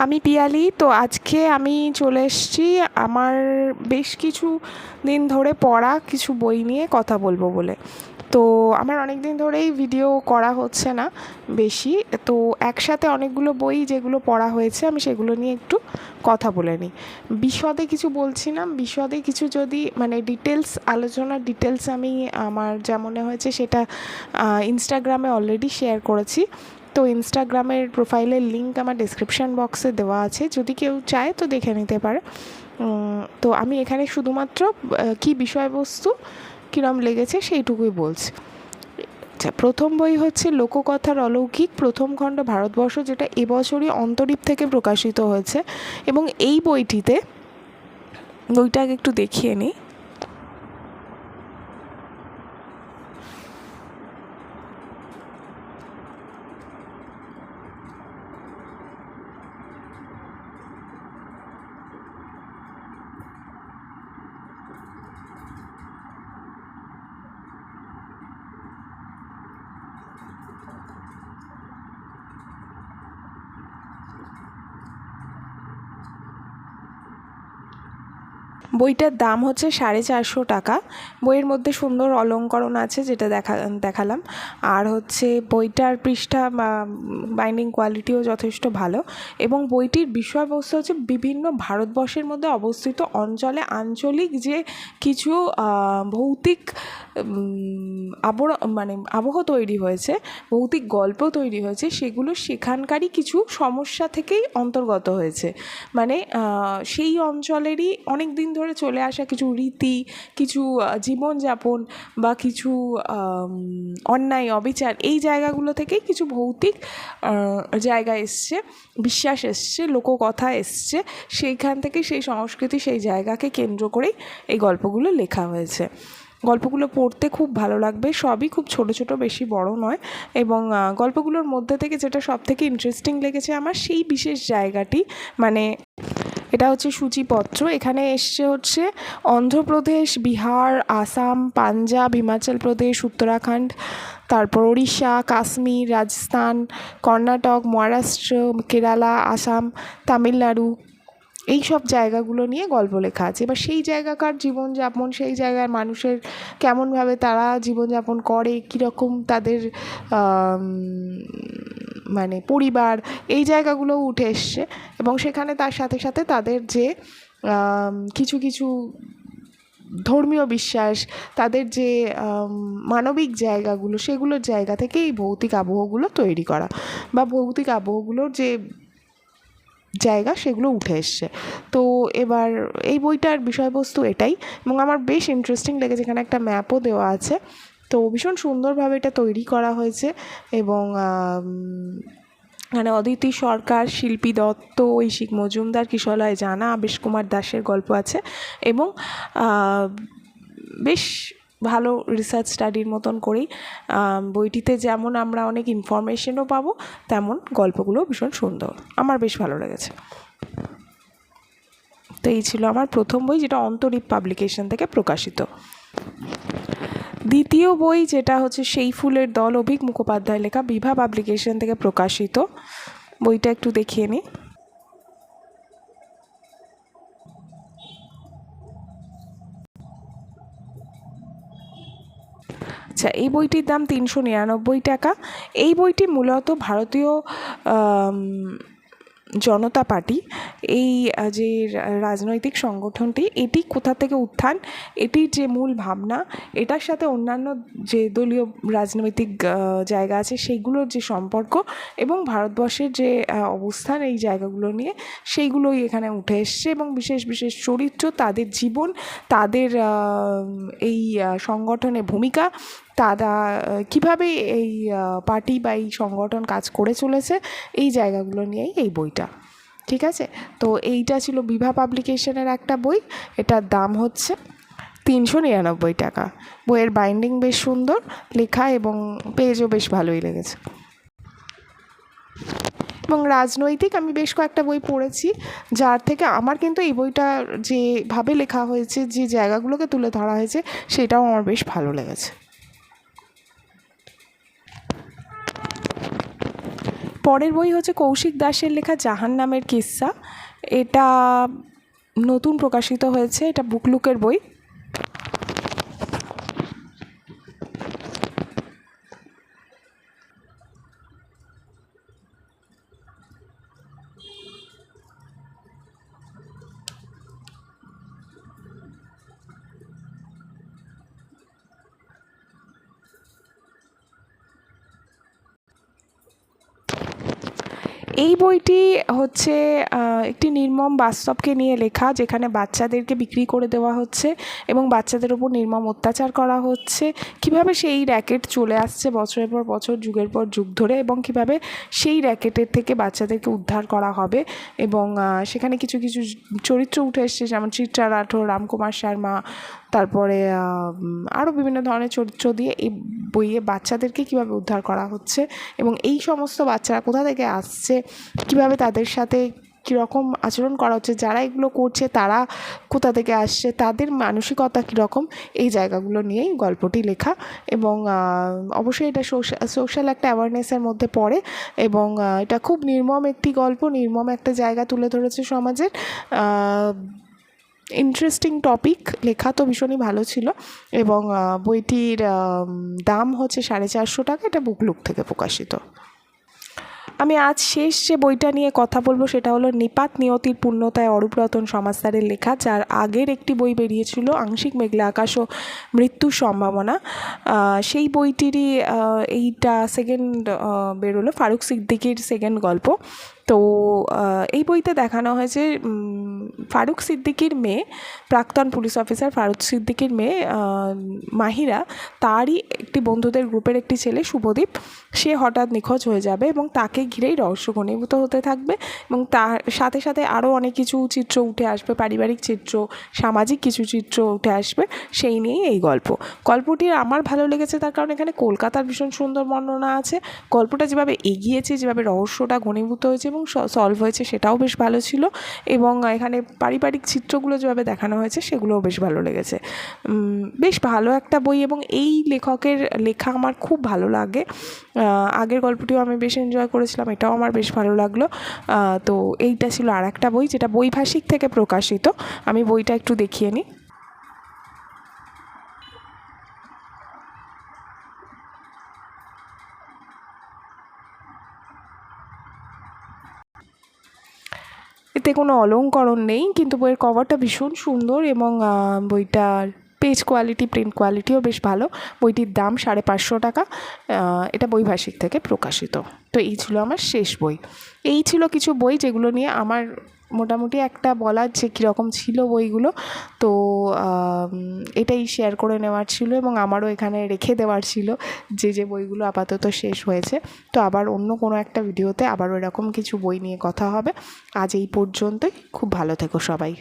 আমি পিয়ালি। তো আজকে আমি চলে এসেছি আমার বেশ কিছু দিন ধরে পড়া কিছু বই নিয়ে কথা বলবো বলে। তো আমার অনেক দিন ধরেই ভিডিও করা হচ্ছে না বেশি, তো একসাথে অনেকগুলো বই যেগুলো পড়া হয়েছে আমি সেগুলো নিয়ে একটু কথা বলে নিই। বিশদে কিছু বলছি না, বিশদে কিছু যদি মানে ডিটেলস আমি আমার যা মনে হয়েছে সেটা ইনস্টাগ্রামে অলরেডি শেয়ার করেছি। তো ইনস্টাগ্রামের প্রোফাইলের লিঙ্ক আমার ডেসক্রিপশান বক্সে দেওয়া আছে, যদি কেউ চায় তো দেখে নিতে পারে। তো আমি এখানে শুধুমাত্র কী বিষয়বস্তু কীরম লেগেছে সেইটুকুই বলছি। আচ্ছা, প্রথম বই হচ্ছে লোককথার অলৌকিক প্রথম খণ্ড ভারতবর্ষ, যেটা এবছরই অন্তরীপ থেকে প্রকাশিত হয়েছে। এবং এই বইটাকে একটু দেখিয়ে নিই। বইটার দাম হচ্ছে 450 টাকা। বইয়ের মধ্যে সুন্দর অলঙ্করণ আছে, যেটা দেখালাম। আর হচ্ছে বইটার পৃষ্ঠা বা বাইন্ডিং কোয়ালিটিও যথেষ্ট ভালো। এবং বইটির বিষয়বস্তু হচ্ছে বিভিন্ন ভারতবর্ষের মধ্যে অবস্থিত অঞ্চলে আঞ্চলিক যে কিছু ভৌতিক আবহ তৈরি হয়েছে, ভৌতিক গল্প তৈরি হয়েছে, সেগুলো সেখানকারই কিছু সমস্যা থেকেই অন্তর্গত হয়েছে। মানে সেই অঞ্চলেরই অনেক দিন ধরে চলে আসা কিছু রীতি, কিছু জীবনযাপন বা কিছু অন্যায় অবিচার, এই জায়গাগুলো থেকেই কিছু ভৌতিক জায়গা এসছে, বিশ্বাস এসছে, লোককথা এসছে। সেইখান থেকে সেই সংস্কৃতি, সেই জায়গাকে কেন্দ্র করেই এই গল্পগুলো লেখা হয়েছে। গল্পগুলো পড়তে খুব ভালো লাগবে, সবই খুব ছোট ছোট, বেশি বড় নয়। এবং গল্পগুলোর মধ্যে থেকে যেটা সবথেকে ইন্টারেস্টিং লেগেছে আমার, সেই বিশেষ জায়গাটি, মানে এটা হচ্ছে সূচিপত্র। এখানে হচ্ছে অন্ধ্রপ্রদেশ, বিহার, আসাম, পাঞ্জাব, হিমাচল প্রদেশ, উত্তরাখণ্ড, তারপর ওড়িশা, কাশ্মীর, রাজস্থান, কর্ণাটক, মহারাষ্ট্র, কেরালা, আসাম, তামিলনাড়ু, এই সব জায়গাগুলো নিয়ে গল্প লেখা আছে। এবার সেই জায়গাকার জীবনযাপন, সেই জায়গার মানুষের কেমনভাবে তারা জীবনযাপন করে, কীরকম তাদের মানে পরিবার, এই জায়গাগুলোও উঠে এসছে। এবং সেখানে তার সাথে সাথে তাদের যে কিছু কিছু ধর্মীয় বিশ্বাস, তাদের যে মানবিক জায়গাগুলো, সেগুলোর জায়গা থেকে এই ভৌতিক আবহগুলো তৈরি করা, বা ভৌতিক আবহগুলোর যে জায়গা সেগুলো উঠে এসছে। তো এবার এই বইটার বিষয়বস্তু এটাই, এবং আমার বেশ ইন্টারেস্টিং লেগেছে। এখানে একটা ম্যাপও দেওয়া আছে। তো ভীষণ সুন্দরভাবে এটা তৈরি করা হয়েছে। এবং এখানে অদিতি সরকার, শিল্পী দত্ত, ঐশিক মজুমদার, কিশলয় জানা, আবেশ কুমার দাসের গল্প আছে। এবং বেশ ভালো রিসার্চ স্টাডির মতন করেই বইটিতে যেমন আমরা অনেক ইনফরমেশনও পাবো, তেমন গল্পগুলো ভীষণ সুন্দর, আমার বেশ ভালো লেগেছে। তো এই ছিল আমার প্রথম বই, যেটা অন্তরীপ পাবলিকেশন থেকে প্রকাশিত। দ্বিতীয় বই যেটা হচ্ছে সেই ফুলের দল, অভিক মুখোপাধ্যায় লেখা, বিভা পাবলিকেশন থেকে প্রকাশিত। বইটা একটু দেখিয়ে নিই। আচ্ছা, এই বইটির দাম 399 টাকা। এই বইটি মূলত ভারতীয় জনতা পার্টি, এই যে রাজনৈতিক সংগঠনটি, এটি কোথা থেকে উত্থান, এটির যে মূল ভাবনা, এটার সাথে অন্যান্য যে দলীয় রাজনৈতিক জায়গা আছে সেইগুলোর যে সম্পর্ক, এবং ভারতবর্ষের যে অবস্থান এই জায়গাগুলো নিয়ে, সেইগুলোই এখানে উঠে এসছে। এবং বিশেষ বিশেষ চরিত্র, তাদের জীবন, তাদের এই সংগঠনে ভূমিকা, তারা কীভাবে এই পার্টি বা এই সংগঠন কাজ করে চলেছে, এই জায়গাগুলো নিয়েই এই বইটা। ঠিক আছে, তো এইটা ছিল বিভা পাবলিকেশনের একটা বই। এটার দাম হচ্ছে 399 টাকা। বইয়ের বাইন্ডিং বেশ সুন্দর লেখা, এবং পেজও বেশ ভালোই লেগেছে। এবং রাজনৈতিক আমি বেশ কয়েকটা বই পড়েছি, যার থেকে আমার কিন্তু এই বইটা যেভাবে লেখা হয়েছে, যে জায়গাগুলোকে তুলে ধরা হয়েছে, সেটাও আমার বেশ ভালো লেগেছে। পরের বই হচ্ছে কৌশিক দাসের লেখা জাহান নামের কিস্সা। এটা নতুন প্রকাশিত হয়েছে, এটা বুকলুকের বই। এই বইটি হচ্ছে একটি নির্মম বাস্তবকে নিয়ে লেখা, যেখানে বাচ্চাদেরকে বিক্রি করে দেওয়া হচ্ছে এবং বাচ্চাদের ওপর নির্মম অত্যাচার করা হচ্ছে। কিভাবে সেই র্যাকেট চলে আসছে বছরের পর বছর, যুগের পর যুগ ধরে, এবং কিভাবে সেই র্যাকেটের থেকে বাচ্চাদেরকে উদ্ধার করা হবে। এবং সেখানে কিছু কিছু চরিত্র উঠে এসছে, যেমন চিত্রা রাঠোর, রামকুমার শর্মা, তারপরে আরও বিভিন্ন ধরনের চরিত্র দিয়ে এই বইয়ে বাচ্চাদেরকে কীভাবে উদ্ধার করা হচ্ছে এবং এই সমস্ত বাচ্চারা কোথা থেকে আসছে, কীভাবে তাদের সাথে কীরকম আচরণ করা হচ্ছে, যারা এগুলো করছে তারা কোথা থেকে আসছে, তাদের মানসিকতা কীরকম, এই জায়গাগুলো নিয়েই গল্পটি লেখা। এবং অবশ্যই এটা সোশ্যাল একটা অ্যাওয়ারনেসের মধ্যে পড়ে এবং এটা খুব নির্মম একটি গল্প, নির্মম একটা জায়গা তুলে ধরেছে সমাজের। ইন্টারেস্টিং টপিক, লেখা তো ভীষণই ভালো ছিল। এবং বইটির দাম হচ্ছে 450 টাকা। এটা বুকলুক থেকে প্রকাশিত। আমি আজ শেষ যে বইটা নিয়ে কথা বলবো সেটা হলো নিপাত নিয়তির পূর্ণতায় অরূপ রতন সমাজদারের লেখা, যার আগের একটি বই বেরিয়েছিল আংশিক মেঘলা আকাশ ও মৃত্যুর সম্ভাবনা। সেই বইটিরই এইটা সেকেন্ড বেরোলো, ফারুক সিদ্দিকীর সেকেন্ড গল্প। তো এই বইতে দেখানো হয়েছে ফারুক সিদ্দিকীর মেয়ে, প্রাক্তন পুলিশ অফিসার ফারুক সিদ্দিকীর মেয়ে মাহিরা, তারই একটি বন্ধুদের গ্রুপের একটি ছেলে শুভদীপ, সে হঠাৎ নিখোঁজ হয়ে যাবে এবং তাকে ঘিরেই রহস্য ঘনীভূত হতে থাকবে। এবং তার সাথে সাথে আরও অনেক কিছু চিত্র উঠে আসবে, পারিবারিক চিত্র, সামাজিক কিছু চিত্র উঠে আসবে, সেই নিয়েই এই গল্পটি আমার ভালো লেগেছে তার কারণ এখানে কলকাতার ভীষণ সুন্দর বর্ণনা আছে। গল্পটা যেভাবে এগিয়েছে, যেভাবে রহস্যটা ঘনীভূত হয়েছে এবং সলভ হয়েছে, সেটাও বেশ ভালো ছিল। এবং এখানে পারিবারিক চিত্রগুলো যেভাবে দেখানো হয়েছে সেগুলোও বেশ ভালো লেগেছে। বেশ ভালো একটা বই এবং এই লেখকের লেখা আমার খুব ভালো লাগে। আগের গল্পটিও আমি বেশ এনজয় করেছিলাম, এটাও আমার বেশ ভালো লাগলো। তো এইটা ছিল আর একটা বই যেটা বৈভাষিক থেকে প্রকাশিত। আমি বইটা একটু দেখিয়ে নিই। এতে কোনো অলংকরণ নেই, কিন্তু বইয়ের কভারটা ভীষণ সুন্দর এবং বইটার পেজ কোয়ালিটি, প্রিন্ট কোয়ালিটিও বেশ ভালো। বইটির দাম 550 টাকা। এটা বৈভাষিক থেকে প্রকাশিত। তো এই ছিল আমার শেষ বই। এই ছিল কিছু বই যেগুলো নিয়ে আমার মোটামুটি একটা বলার যে কীরকম ছিল বইগুলো। তো এটাই শেয়ার করে নেওয়ার ছিল এবং আমারও এখানে রেখে দেওয়ার ছিল যে বইগুলো আপাতত শেষ হয়েছে। তো আবার অন্য কোনো একটা ভিডিওতে আবারও এরকম কিছু বই নিয়ে কথা হবে। আজ এই পর্যন্তই। খুব ভালো থেকো সবাই।